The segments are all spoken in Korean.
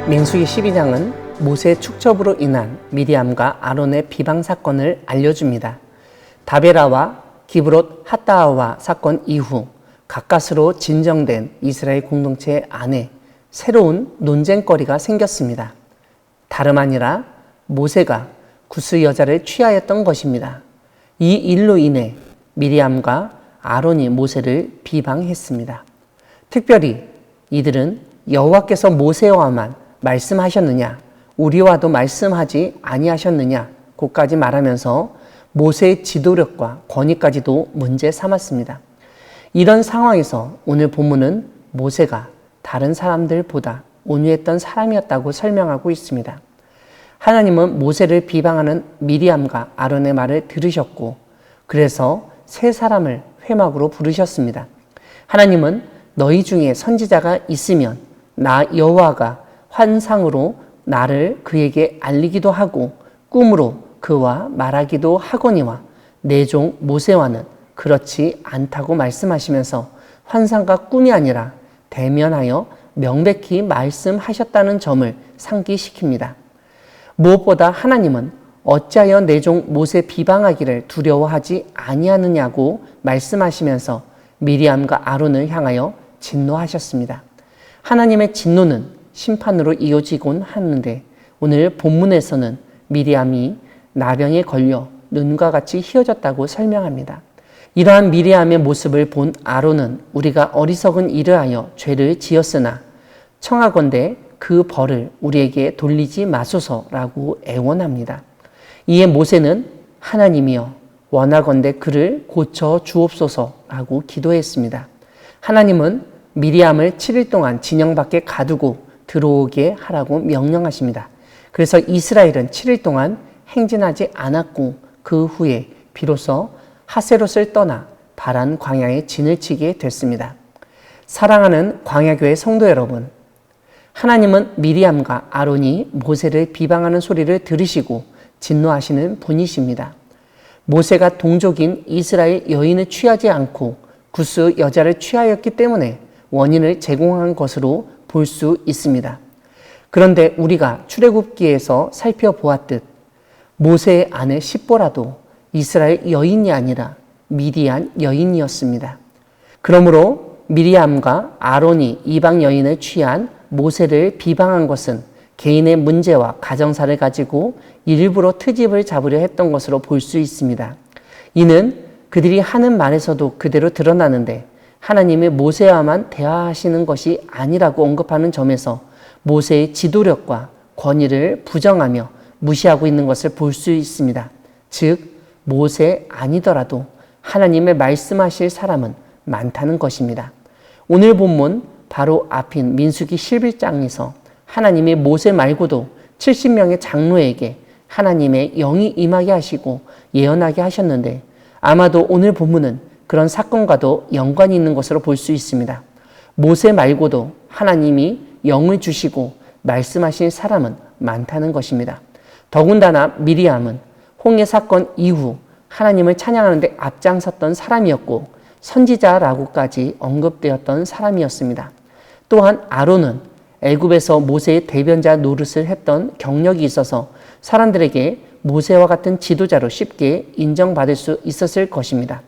민수기 12장은 모세의 축첩으로 인한 미리암과 아론의 비방 사건을 알려줍니다. 다베라와 기브롯 핫다아와 사건 이후 가까스로 진정된 이스라엘 공동체 안에 새로운 논쟁거리가 생겼습니다. 다름 아니라 모세가 구스 여자를 취하였던 것입니다. 이 일로 인해 미리암과 아론이 모세를 비방했습니다. 특별히 이들은 여호와께서 모세와만 말씀하셨느냐, 우리와도 말씀하지 아니하셨느냐 고까지 말하면서 모세의 지도력과 권위까지도 문제 삼았습니다. 이런 상황에서 오늘 본문은 모세가 다른 사람들보다 온유했던 사람이었다고 설명하고 있습니다. 하나님은 모세를 비방하는 미리암과 아론의 말을 들으셨고 그래서 세 사람을 회막으로 부르셨습니다. 하나님은 너희 중에 선지자가 있으면 나 여호와가 환상으로 나를 그에게 알리기도 하고 꿈으로 그와 말하기도 하거니와 내 종 모세와는 그렇지 않다고 말씀하시면서 환상과 꿈이 아니라 대면하여 명백히 말씀하셨다는 점을 상기시킵니다. 무엇보다 하나님은 어찌하여 내 종 모세 비방하기를 두려워하지 아니하느냐고 말씀하시면서 미리암과 아론을 향하여 진노하셨습니다. 하나님의 진노는 심판으로 이어지곤 하는데 오늘 본문에서는 미리암이 나병에 걸려 눈과 같이 희어졌다고 설명합니다. 이러한 미리암의 모습을 본 아론은 우리가 어리석은 일을 하여 죄를 지었으나 청하건대 그 벌을 우리에게 돌리지 마소서라고 애원합니다. 이에 모세는 하나님이여 원하건대 그를 고쳐 주옵소서라고 기도했습니다. 하나님은 미리암을 7일 동안 진영 밖에 가두고 들어오게 하라고 명령하십니다. 그래서 이스라엘은 7일 동안 행진하지 않았고 그 후에 비로소 하세롯을 떠나 바란 광야에 진을 치게 됐습니다. 사랑하는 광야교회 성도 여러분, 하나님은 미리암과 아론이 모세를 비방하는 소리를 들으시고 진노하시는 분이십니다. 모세가 동족인 이스라엘 여인을 취하지 않고 구스 여자를 취하였기 때문에 원인을 제공한 것으로 볼 수 있습니다. 그런데 우리가 출애굽기에서 살펴보았듯 모세의 아내 십보라도 이스라엘 여인이 아니라 미디안 여인이었습니다. 그러므로 미리암과 아론이 이방 여인을 취한 모세를 비방한 것은 개인의 문제와 가정사를 가지고 일부러 트집을 잡으려 했던 것으로 볼 수 있습니다. 이는 그들이 하는 말에서도 그대로 드러나는데 하나님이 모세와만 대화하시는 것이 아니라고 언급하는 점에서 모세의 지도력과 권위를 부정하며 무시하고 있는 것을 볼 수 있습니다. 즉 모세 아니더라도 하나님의 말씀하실 사람은 많다는 것입니다. 오늘 본문 바로 앞인 민수기 11장에서 하나님이 모세 말고도 70명의 장로에게 하나님의 영이 임하게 하시고 예언하게 하셨는데 아마도 오늘 본문은 그런 사건과도 연관이 있는 것으로 볼 수 있습니다. 모세 말고도 하나님이 영을 주시고 말씀하신 사람은 많다는 것입니다. 더군다나 미리암은 홍해 사건 이후 하나님을 찬양하는 데 앞장섰던 사람이었고 선지자라고까지 언급되었던 사람이었습니다. 또한 아론은 애굽에서 모세의 대변자 노릇을 했던 경력이 있어서 사람들에게 모세와 같은 지도자로 쉽게 인정받을 수 있었을 것입니다.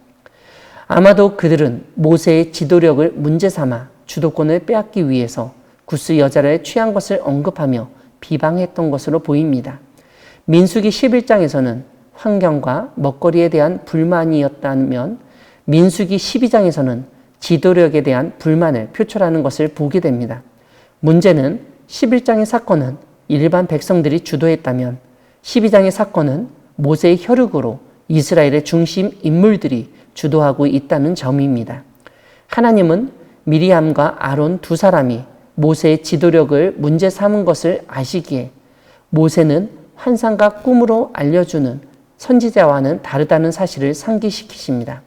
아마도 그들은 모세의 지도력을 문제 삼아 주도권을 빼앗기 위해서 구스 여자를 취한 것을 언급하며 비방했던 것으로 보입니다. 민수기 11장에서는 환경과 먹거리에 대한 불만이었다면 민수기 12장에서는 지도력에 대한 불만을 표출하는 것을 보게 됩니다. 문제는 11장의 사건은 일반 백성들이 주도했다면 12장의 사건은 모세의 혈육으로 이스라엘의 중심 인물들이 주도하고 있다는 점입니다. 하나님은 미리암과 아론 두 사람이 모세의 지도력을 문제 삼은 것을 아시기에 모세는 환상과 꿈으로 알려주는 선지자와는 다르다는 사실을 상기시키십니다.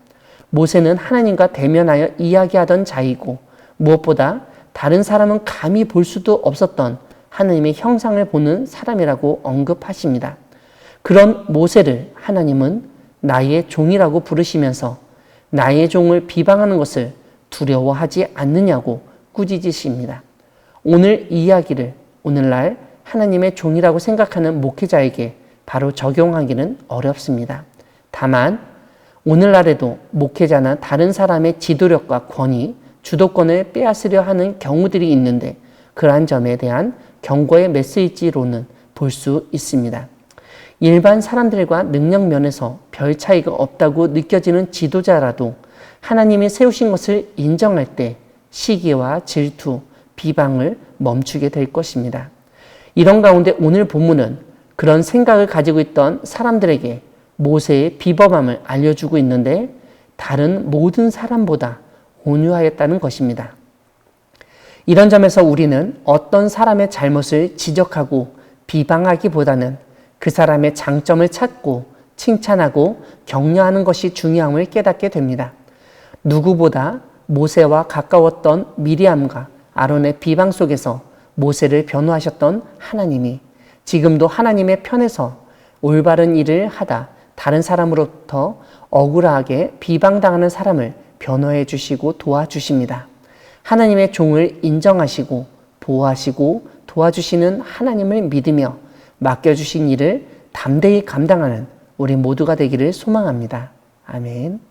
모세는 하나님과 대면하여 이야기하던 자이고 무엇보다 다른 사람은 감히 볼 수도 없었던 하나님의 형상을 보는 사람이라고 언급하십니다. 그런 모세를 하나님은 나의 종이라고 부르시면서 나의 종을 비방하는 것을 두려워하지 않느냐고 꾸짖으십니다. 오늘 이야기를 오늘날 하나님의 종이라고 생각하는 목회자에게 바로 적용하기는 어렵습니다. 다만 오늘날에도 목회자나 다른 사람의 지도력과 권위, 주도권을 빼앗으려 하는 경우들이 있는데 그러한 점에 대한 경고의 메시지로는 볼 수 있습니다. 일반 사람들과 능력 면에서 별 차이가 없다고 느껴지는 지도자라도 하나님이 세우신 것을 인정할 때 시기와 질투, 비방을 멈추게 될 것입니다. 이런 가운데 오늘 본문은 그런 생각을 가지고 있던 사람들에게 모세의 비범함을 알려주고 있는데 다른 모든 사람보다 온유하였다는 것입니다. 이런 점에서 우리는 어떤 사람의 잘못을 지적하고 비방하기보다는 그 사람의 장점을 찾고 칭찬하고 격려하는 것이 중요함을 깨닫게 됩니다. 누구보다 모세와 가까웠던 미리암과 아론의 비방 속에서 모세를 변호하셨던 하나님이 지금도 하나님의 편에서 올바른 일을 하다 다른 사람으로부터 억울하게 비방당하는 사람을 변호해 주시고 도와주십니다. 하나님의 종을 인정하시고 보호하시고 도와주시는 하나님을 믿으며 맡겨주신 일을 담대히 감당하는 우리 모두가 되기를 소망합니다. 아멘.